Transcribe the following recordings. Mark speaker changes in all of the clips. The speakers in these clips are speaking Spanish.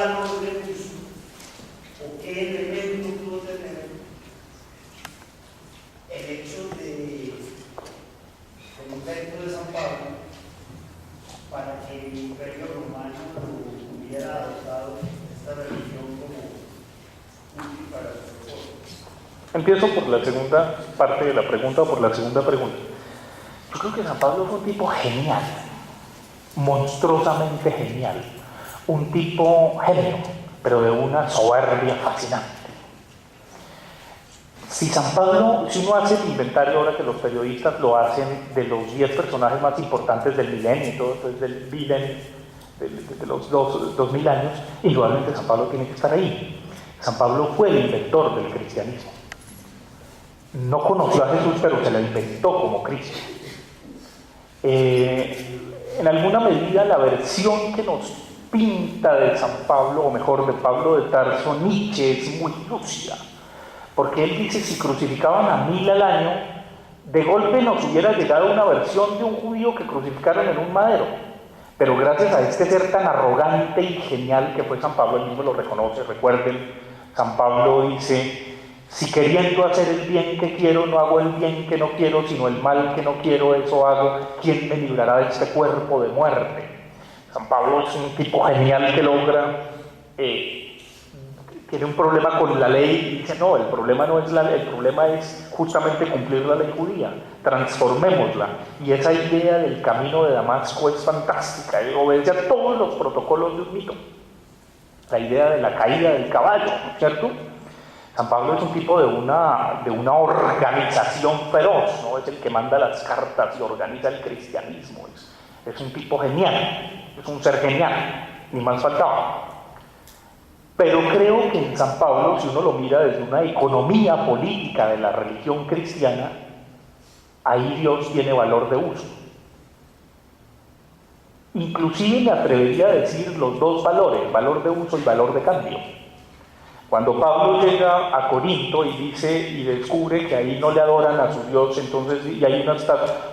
Speaker 1: valor de uso o qué elemento pudo tener el hecho del invento de San Pablo para que el Imperio Romano hubiera adoptado esta religión como útil para su propósito?
Speaker 2: Empiezo por la segunda parte de la pregunta o por la segunda pregunta. Yo creo que San Pablo fue un tipo genial, monstruosamente genial, un tipo genio, pero de una soberbia fascinante. Si uno hace el inventario ahora que los periodistas lo hacen de los 10 personajes más importantes del milenio y todo, entonces del milenio, de los 2000 años, igualmente San Pablo tiene que estar ahí. San Pablo fue el inventor del cristianismo. No conoció a Jesús, pero se la inventó como Cristo. En alguna medida la versión que nos pinta de San Pablo, o mejor de Pablo de Tarso, Nietzsche, es muy lúcida, porque él dice: si crucificaban a 1000 al año, de golpe nos hubiera llegado una versión de un judío que crucificaron en un madero, pero gracias a este ser tan arrogante y genial que fue San Pablo, él mismo lo reconoce. Recuerden, San Pablo dice: si queriendo hacer el bien que quiero, no hago el bien que no quiero, sino el mal que no quiero, eso hago, ¿quién me librará de este cuerpo de muerte? San Pablo es un tipo genial que logra, tiene un problema con la ley y dice: no, el problema no es la ley, el problema es justamente cumplir la ley judía, transformémosla. Y esa idea del camino de Damasco es fantástica, obedece a todos los protocolos de un mito. La idea de la caída del caballo, ¿no es cierto? San Pablo es un tipo de una organización feroz, ¿no? Es el que manda las cartas y organiza el cristianismo. Es un tipo genial, es un ser genial, ni más faltaba. Pero creo que en San Pablo, si uno lo mira desde una economía política de la religión cristiana, ahí Dios tiene valor de uso. Inclusive me atrevería a decir los dos valores, valor de uso y valor de cambio. Cuando Pablo llega a Corinto y descubre que ahí no le adoran a su Dios, entonces, y hay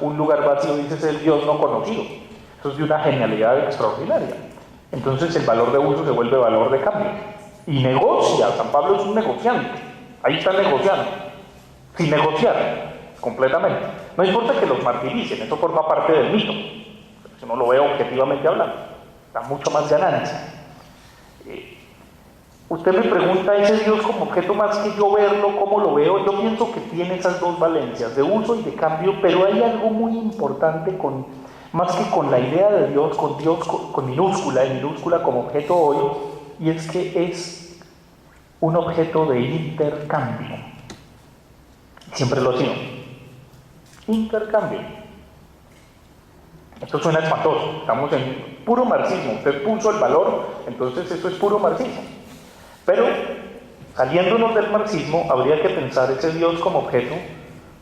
Speaker 2: un lugar vacío, dice: es el Dios no conocido. Eso es de una genialidad extraordinaria. Entonces el valor de uso se vuelve valor de cambio. Y negocia, San Pablo es un negociante. Ahí está negociando, sin negociar, completamente. No importa que los martiricen, eso forma parte del mito. Si no lo veo objetivamente hablando, da mucho más ganancia. Usted me pregunta: ¿ese Dios como objeto más que yo verlo, cómo lo veo? Yo pienso que tiene esas dos valencias, de uso y de cambio, pero hay algo muy importante más que con la idea de Dios con minúscula, en minúscula como objeto hoy, y es que es un objeto de intercambio. Siempre lo ha sido. Intercambio. Esto suena espantoso, estamos en puro marxismo. Usted puso el valor, entonces eso es puro marxismo. Pero, saliéndonos del marxismo, habría que pensar ese Dios como objeto,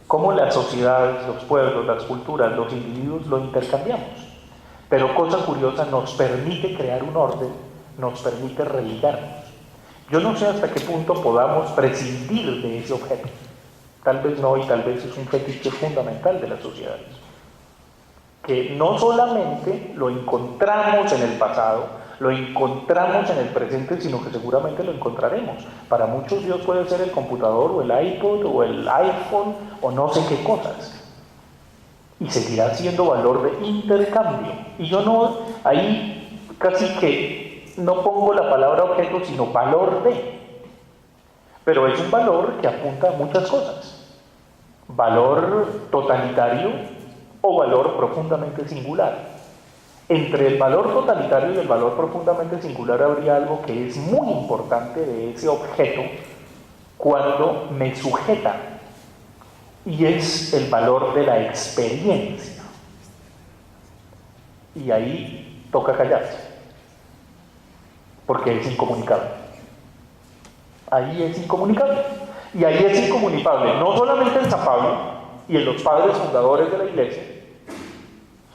Speaker 2: cómo las sociedades, los pueblos, las culturas, los individuos lo intercambiamos. Pero, cosa curiosa, nos permite crear un orden, nos permite religarnos. Yo no sé hasta qué punto podamos prescindir de ese objeto. Tal vez no, y tal vez es un fetiche fundamental de las sociedades. Que no solamente lo encontramos en el pasado, lo encontramos en el presente, sino que seguramente lo encontraremos. Para muchos Dios puede ser el computador o el iPod o el iPhone o no sé qué cosas. Y seguirá siendo valor de intercambio. Y yo no, ahí casi que no pongo la palabra objeto, sino valor de. Pero es un valor que apunta a muchas cosas. Valor totalitario o valor profundamente singular. Entre el valor totalitario y el valor profundamente singular habría algo que es muy importante de ese objeto cuando me sujeta, y es el valor de la experiencia. Y ahí toca callarse, porque es incomunicable. Ahí es incomunicable. Y ahí es incomunicable, no solamente en San Pablo y en los padres fundadores de la iglesia,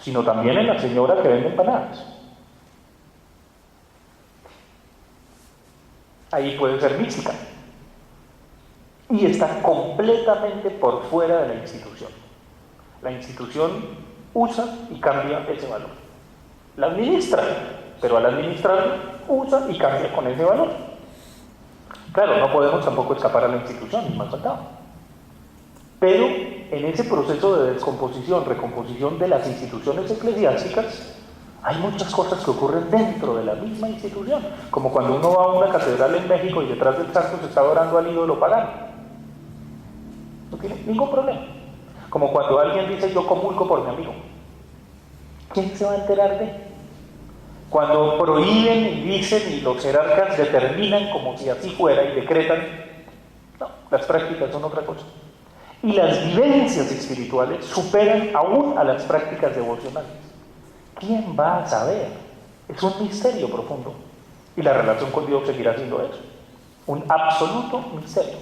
Speaker 2: sino también en la señora que vende empanadas. Ahí puede ser mística. Y está completamente por fuera de la institución. La institución usa y cambia ese valor. La administra, pero al administrarlo, usa y cambia con ese valor. Claro, no podemos tampoco escapar a la institución, ni más faltaba. Pero en ese proceso de descomposición, recomposición de las instituciones eclesiásticas, hay muchas cosas que ocurren dentro de la misma institución, como cuando uno va a una catedral en México y detrás del santo se está adorando al ídolo pagano. No tiene ningún problema. Como cuando alguien dice yo comulgo por mi amigo. ¿Quién se va a enterar de? Cuando prohíben y dicen y los jerarcas determinan como si así fuera y decretan, no, las prácticas son otra cosa. Y las vivencias espirituales superan aún a las prácticas devocionales. ¿Quién va a saber? Es un misterio profundo. Y la relación con Dios seguirá siendo eso. Un absoluto misterio.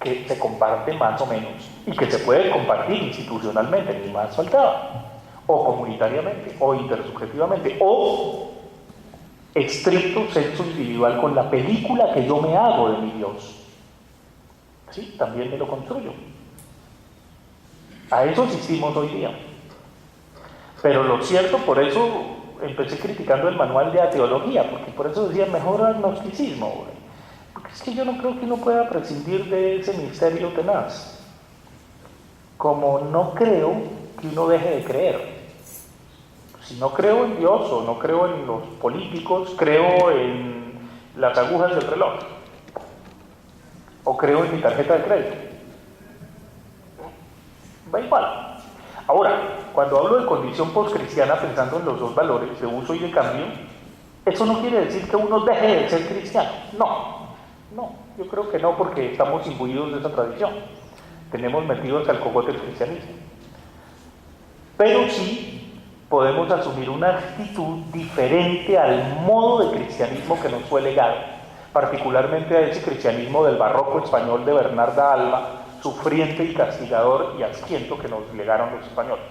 Speaker 2: Que se comparte más o menos. Y que se puede compartir institucionalmente, ni más faltaba. O comunitariamente, o intersubjetivamente, o estricto senso individual con la película que yo me hago de mi Dios. Sí, también me lo construyo. A eso asistimos hoy día. Pero lo cierto, por eso empecé criticando el manual de ateología, porque por eso decía mejor agnosticismo, porque es que yo no creo que uno pueda prescindir de ese misterio tenaz. Como no creo que uno deje de creer. Si no creo en Dios o no creo en los políticos, creo en las agujas del reloj. O creo en mi tarjeta de crédito. Va igual. Ahora, cuando hablo de condición postcristiana pensando en los dos valores de uso y de cambio, eso no quiere decir que uno deje de ser cristiano. No, yo creo que no, porque estamos imbuidos de esa tradición. Tenemos metido hasta el cogote del cristianismo. Pero sí podemos asumir una actitud diferente al modo de cristianismo que nos fue legado, particularmente a ese cristianismo del barroco español de Bernarda Alba, sufriente y castigador y asquiento que nos legaron los españoles,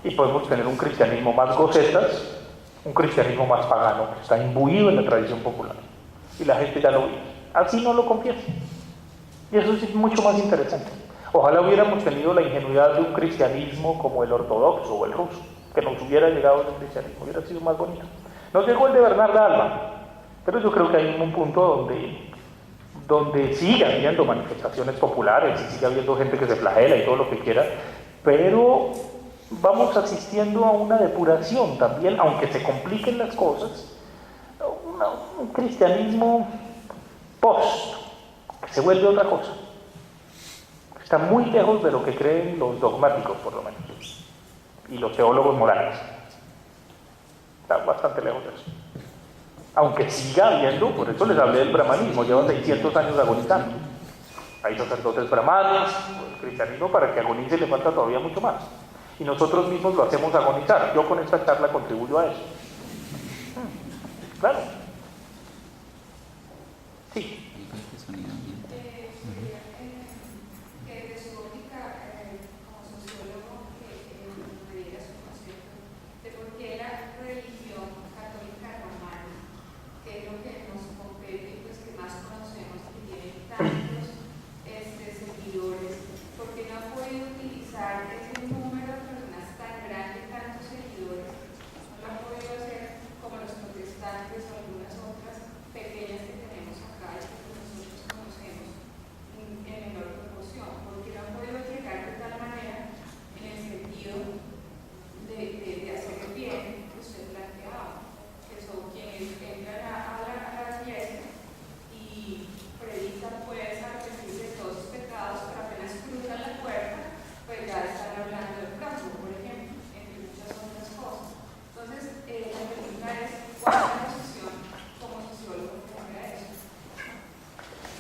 Speaker 2: Y podemos tener un cristianismo más gocetas, un cristianismo más pagano, que está imbuido en la tradición popular. Y la gente ya lo vive. Así no lo confiesa. Y eso es mucho más interesante. Ojalá hubiéramos tenido la ingenuidad de un cristianismo como el ortodoxo o el ruso, que nos hubiera llegado ese cristianismo, hubiera sido más bonito. Nos llegó el de Bernarda Alba, pero yo creo que hay un punto donde sigue habiendo manifestaciones populares y sigue habiendo gente que se flagela y todo lo que quiera, pero vamos asistiendo a una depuración también, aunque se compliquen las cosas, un cristianismo post, que se vuelve otra cosa. Está muy lejos de lo que creen los dogmáticos, por lo menos, y los teólogos morales. Está bastante lejos de eso. Aunque siga habiendo, por eso les hablé del brahmanismo, llevan 600 años agonizando. Hay sacerdotes brahmanes, el cristianismo para que agonice le falta todavía mucho más. Y nosotros mismos lo hacemos agonizar. Yo con esta charla contribuyo a eso. Claro. Sí.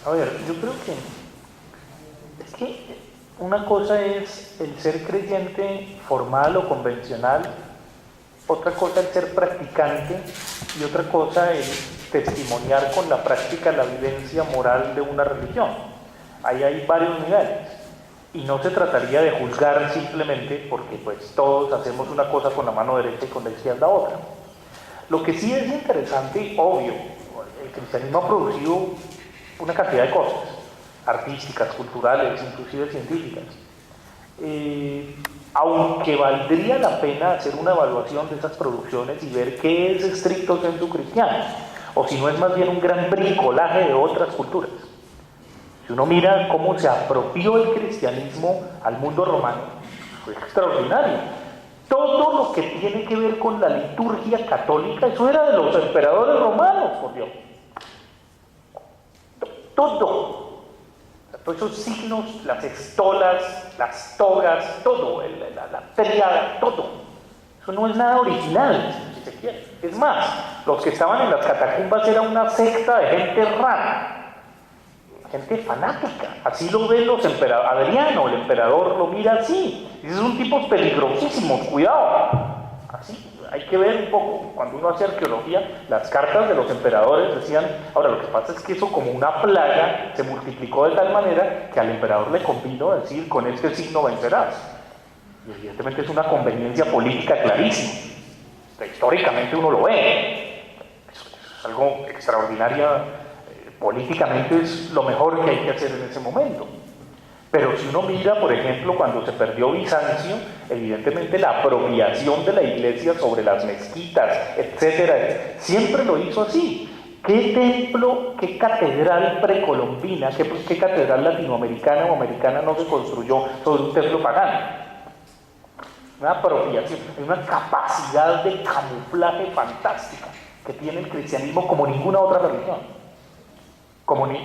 Speaker 2: A ver, yo creo que es que una cosa es el ser creyente formal o convencional, otra cosa el ser practicante y otra cosa el testimoniar con la práctica la vivencia moral de una religión. Ahí hay varios niveles y no se trataría de juzgar simplemente porque pues todos hacemos una cosa con la mano derecha y con la izquierda otra. Lo que sí es interesante, obvio, el cristianismo ha producido una cantidad de cosas, artísticas, culturales, inclusive científicas. aunque valdría la pena hacer una evaluación de esas producciones y ver qué es estricto sensu cristiano, o si no es más bien un gran bricolaje de otras culturas. Si uno mira cómo se apropió el cristianismo al mundo romano, fue extraordinario. Todo lo que tiene que ver con la liturgia católica, eso era de los emperadores romanos, por Dios. Todo. Todos esos signos, las estolas, las togas, todo, la tríada, todo. Eso no es nada original, si se quiere. Es más, los que estaban en las catacumbas era una secta de gente rara, gente fanática. Así lo ven los emperadores. Adriano, el emperador, lo mira así. Dice, son tipos peligrosísimos, cuidado. Así. Hay que ver un poco, cuando uno hace arqueología, las cartas de los emperadores decían, ahora lo que pasa es que eso como una plaga se multiplicó de tal manera que al emperador le convino decir, con este signo vencerás. Y evidentemente es una conveniencia política clarísima. Históricamente uno lo ve. Es algo extraordinario, políticamente es lo mejor que hay que hacer en ese momento. Pero si uno mira, por ejemplo, cuando se perdió Bizancio, evidentemente la apropiación de la iglesia sobre las mezquitas, etcétera, siempre lo hizo así. ¿Qué templo, qué catedral precolombina, qué catedral latinoamericana o americana no se construyó sobre un templo pagano? Una apropiación, una capacidad de camuflaje fantástica que tiene el cristianismo como ninguna otra religión.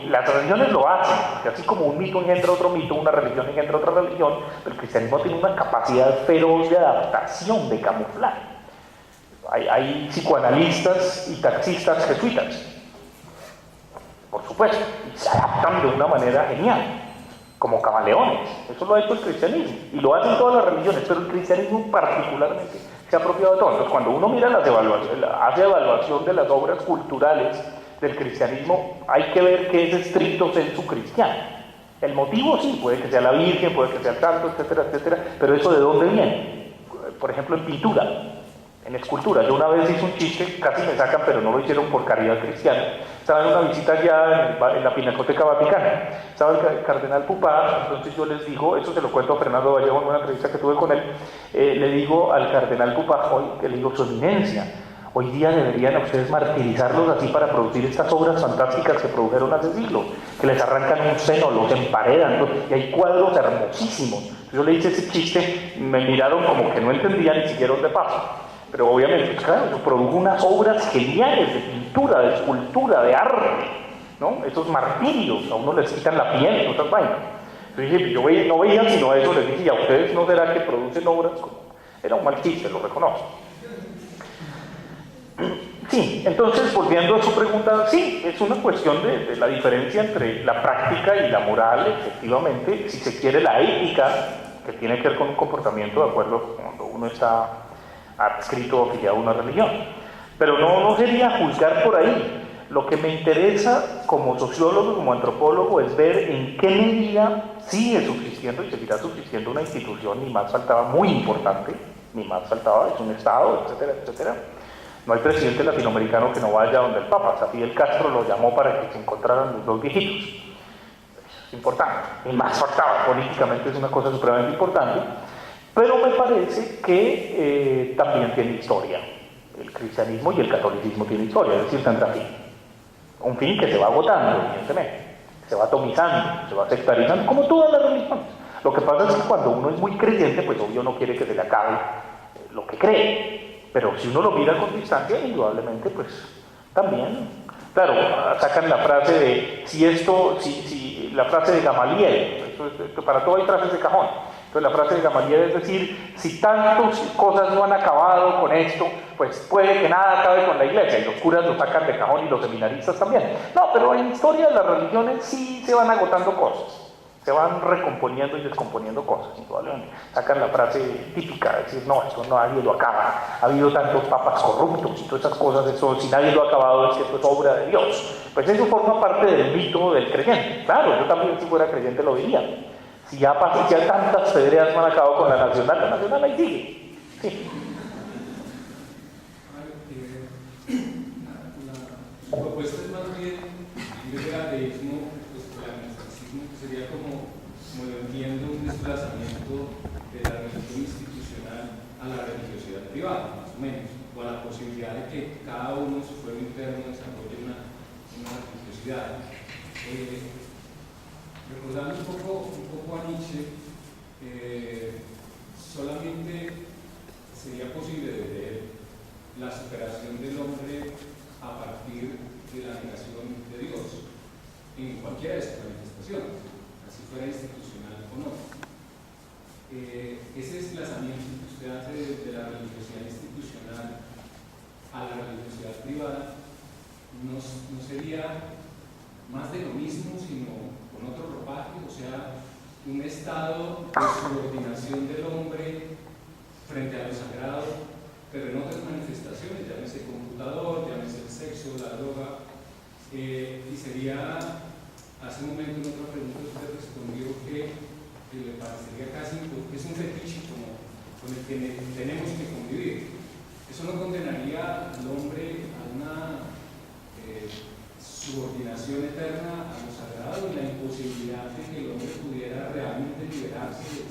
Speaker 2: Las religiones lo hacen, porque así como un mito engendra otro mito, una religión engendra otra religión, pero el cristianismo tiene una capacidad feroz de adaptación, de camuflaje. Hay psicoanalistas y taxistas jesuitas, por supuesto, y se adaptan de una manera genial, como camaleones. Eso lo ha hecho el cristianismo, y lo hacen todas las religiones, pero el cristianismo particularmente se ha apropiado de todo. Entonces, cuando uno mira hace evaluación de las obras culturales del cristianismo, hay que ver qué es estricto sensu cristiano. El motivo sí, puede que sea la Virgen, puede que sea el santo, etcétera, etcétera, pero eso ¿de dónde viene? Por ejemplo, en pintura, en escultura. Yo una vez hice un chiste, casi me sacan, pero no lo hicieron por caridad cristiana. Estaba en una visita allá en la Pinacoteca Vaticana. Estaba el cardenal Pupá, entonces yo les digo, eso se lo cuento a Fernando Vallejo en una entrevista que tuve con él, le digo al cardenal Pupá, que le digo, su eminencia, hoy día deberían a ustedes martirizarlos así para producir estas obras fantásticas que produjeron hace siglos, que les arrancan un seno, los emparedan, y hay cuadros hermosísimos. Yo le hice ese chiste, me miraron como que no entendían y siguieron de paso. Pero obviamente, claro, yo produjo unas obras geniales de pintura, de escultura, de arte, ¿no? Esos martirios, a uno les quitan la piel, otras vainas. Yo dije, yo no veía sino eso, les dije, ¿y a ustedes no será que producen obras como? Era un mal chiste, lo reconozco. Sí, entonces volviendo a su pregunta, sí, es una cuestión de la diferencia entre la práctica y la moral, efectivamente, si se quiere la ética, que tiene que ver con un comportamiento de acuerdo cuando uno está adscrito o afiliado a una religión. Pero no sería juzgar por ahí. Lo que me interesa como sociólogo, como antropólogo, es ver en qué medida sigue subsistiendo y seguirá subsistiendo una institución, ni más faltaba, muy importante, ni más faltaba, es un Estado, etcétera, etcétera. No hay presidente latinoamericano que no vaya donde el Papa. O sea, Fidel Castro lo llamó para que se encontraran los dos viejitos. Es importante. Y más faltaba, políticamente es una cosa supremamente importante. Pero me parece que también tiene historia. El cristianismo y el catolicismo tienen historia, es decir, tanta fin. Un fin que se va agotando, evidentemente. Se va atomizando, se va sectarizando, como todas las religiones. Lo que pasa es que cuando uno es muy creyente, pues obvio no quiere que se le acabe lo que cree. Pero si uno lo mira con distancia, indudablemente, pues también, claro, sacan la frase de, la frase de Gamaliel, para todo hay frases de cajón. Entonces la frase de Gamaliel es decir, si tantas cosas no han acabado con esto, pues puede que nada acabe con la iglesia, y los curas lo sacan de cajón y los seminaristas también. No, pero en la historia de las religiones sí se van agotando cosas. Se van recomponiendo y descomponiendo cosas, indudablemente. Sacan la frase típica, de decir, no, esto nadie lo acaba. Ha habido tantos papas corruptos y todas esas cosas, eso, si nadie lo ha acabado es que esto es obra de Dios. Pues eso forma parte del mito del creyente. Claro, yo también si fuera creyente lo diría. Si ya tantas pedreas no han acabado con la nacional ahí sigue. Sí.
Speaker 3: La propuesta es más bien desde el ateísmo, pues el agnosticismo, que sería como lo entiendo, un desplazamiento de la religión institucional a la religiosidad privada, más o menos, o a la posibilidad de que cada uno en su fuero interno desarrolle una religiosidad. Recordando un poco a Nietzsche, solamente sería posible desde él la superación del hombre a partir de la negación de Dios en cualquiera de sus manifestaciones, así fuera institucional o no. Ese desplazamiento que usted hace de la religiosidad institucional a la religiosidad privada no sería más de lo mismo, sino con otro ropaje, o sea, un estado de subordinación del hombre frente a lo sagrado, pero en otras manifestaciones, llámese computador, llámese el sexo, la droga, y sería, hace un momento en otra pregunta usted respondió que le parecería casi, es un fetiche con el que tenemos que convivir. Eso no condenaría al hombre a una subordinación eterna a lo sagrado y la imposibilidad de que el hombre pudiera realmente liberarse de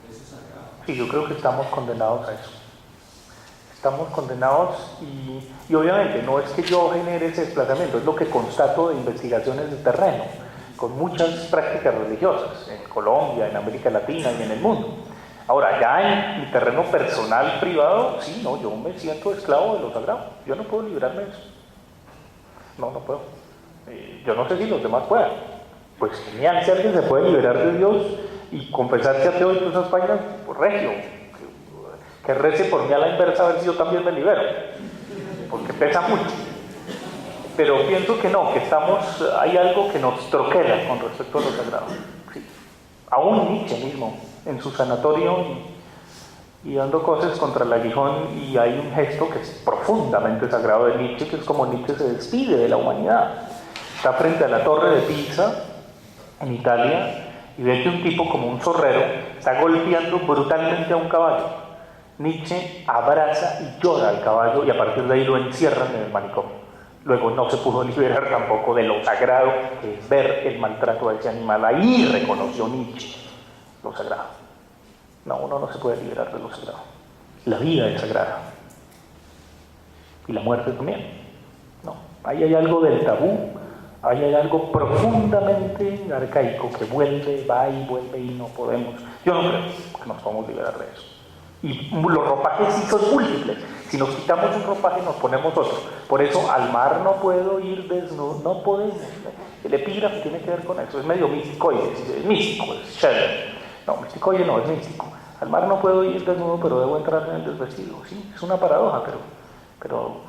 Speaker 3: eso sagrado.
Speaker 2: Sí, yo creo que estamos condenados a eso. Estamos condenados y obviamente no es que yo genere ese desplazamiento, es lo que constato de investigaciones de terreno, con muchas prácticas religiosas, en Colombia, en América Latina y en el mundo. Ahora, ya en mi terreno personal, privado, sí, no, yo me siento esclavo de lo sagrado, yo no puedo librarme de eso. No puedo. Yo no sé si los demás puedan. Pues genial, si alguien se puede liberar de Dios y confesarse ateo y todas esas vainas, pues regio. Que rece por mí a la inversa a ver si yo también me libero. Porque pesa mucho. Pero pienso que no, que hay algo que nos troquela con respecto a lo sagrado. Sí. Aún Nietzsche mismo, en su sanatorio y dando cosas contra el aguijón, y hay un gesto que es profundamente sagrado de Nietzsche, que es como Nietzsche se despide de la humanidad. Está frente a la torre de Pisa, en Italia, y ve que un tipo como un zorrero está golpeando brutalmente a un caballo. Nietzsche abraza y llora al caballo y a partir de ahí lo encierran en el manicomio. Luego no se pudo liberar tampoco de lo sagrado que es ver el maltrato a ese animal. Ahí reconoció Nietzsche lo sagrado. No, uno no se puede liberar de lo sagrado. La vida es sagrada. Y la muerte también. No, ahí hay algo del tabú, ahí hay algo profundamente arcaico que va y vuelve y no podemos. Yo no creo que nos podamos liberar de eso. Y los ropajes sí son múltiples. Si nos quitamos un ropaje nos ponemos otro. Por eso al mar no puedo ir desnudo, no podemos. El epígrafe tiene que ver con eso, es medio místicoide, es místico, es Scheller. No, místicoide no, es místico. Al mar no puedo ir desnudo, pero debo entrar en el desvestido. Sí, es una paradoja, pero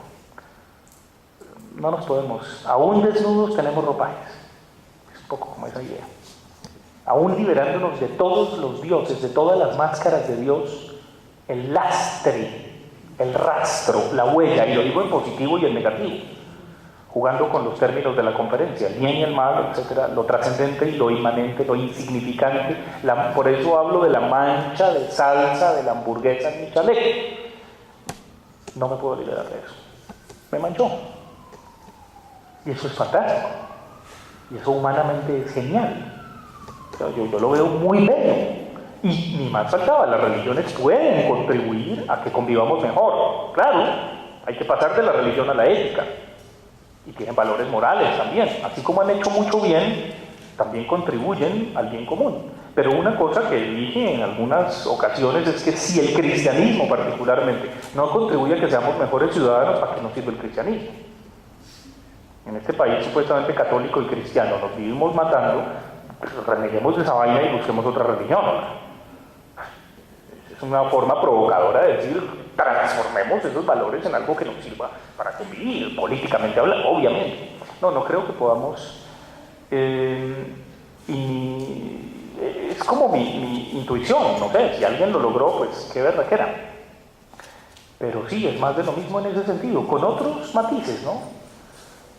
Speaker 2: no nos podemos. Aún desnudos tenemos ropajes. Es un poco como esa idea. Aún liberándonos de todos los dioses, de todas las máscaras de Dios, el lastre, el rastro, la huella, y lo digo en positivo y en negativo, jugando con los términos de la conferencia, el bien y el mal, etcétera, lo trascendente y lo inmanente, lo insignificante. Por eso hablo de la mancha de salsa de la hamburguesa en mi chaleco. No me puedo liberar de eso. Me manchó. Y eso es fantástico. Y eso humanamente es genial. Yo lo veo muy bello. Y ni más faltaba, las religiones pueden contribuir a que convivamos mejor. Claro, hay que pasar de la religión a la ética. Y tienen valores morales también. Así como han hecho mucho bien, también contribuyen al bien común. Pero una cosa que dije en algunas ocasiones es que si el cristianismo particularmente no contribuye a que seamos mejores ciudadanos, ¿para qué nos sirve el cristianismo? En este país supuestamente católico y cristiano nos vivimos matando, pues reneguemos de esa vaina y busquemos otra religión. Es una forma provocadora de decir, transformemos esos valores en algo que nos sirva para convivir, políticamente hablando, obviamente. No creo que podamos... es como mi intuición, no sé, si alguien lo logró, pues qué verdad que era. Pero sí, es más de lo mismo en ese sentido, con otros matices, ¿no?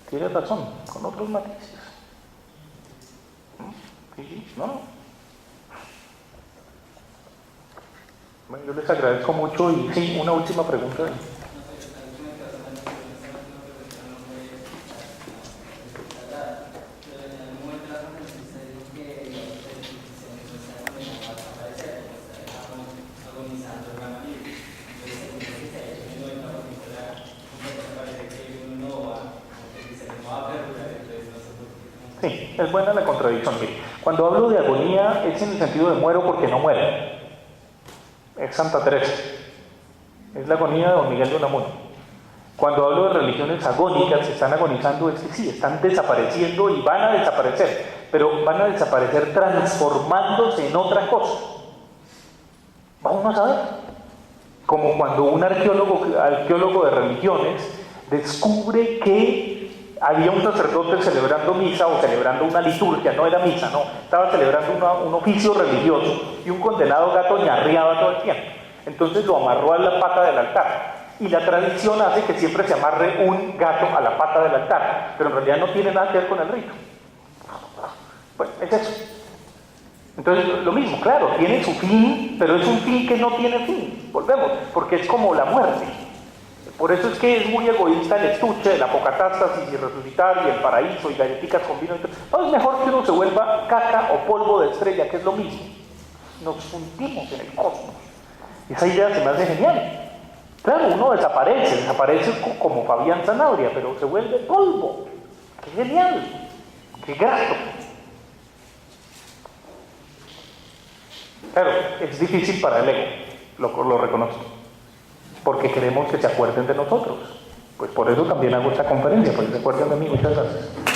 Speaker 2: Tienes razón, con otros matices. Sí, ¿no? Bueno, yo les agradezco mucho y sí, una última pregunta. es buena la contradicción. Mire, cuando hablo de agonía es en el sentido de muero porque no muero. Es Santa Teresa. Es la agonía de Don Miguel de Unamuno. Cuando hablo de religiones agónicas, están agonizando, es que sí, están desapareciendo y van a desaparecer, pero van a desaparecer transformándose en otra cosa. Vamos a ver. Como cuando un arqueólogo de religiones descubre que había un sacerdote celebrando misa o celebrando una liturgia, no era misa, no, estaba celebrando un oficio religioso y un condenado gato ñarreaba todo el tiempo. Entonces lo amarró a la pata del altar. Y la tradición hace que siempre se amarre un gato a la pata del altar, pero en realidad no tiene nada que ver con el rito. Bueno, es eso. Entonces, lo mismo, claro, tiene su fin, pero es un fin que no tiene fin. Volvemos, porque es como la muerte. Por eso es que es muy egoísta el estuche, el apocatástasis y resucitar y el paraíso y galletitas con vino y todo. No, es mejor que uno se vuelva caca o polvo de estrella, que es lo mismo. Nos fundimos en el cosmos. Esa idea se me hace genial. Claro, uno desaparece como Fabián Zanabria, pero se vuelve polvo. ¡Qué genial! ¡Qué grato! Claro, es difícil para el ego, lo reconozco, porque queremos que se acuerden de nosotros. Pues por eso también hago esta conferencia, porque se acuerden de mí. Muchas gracias.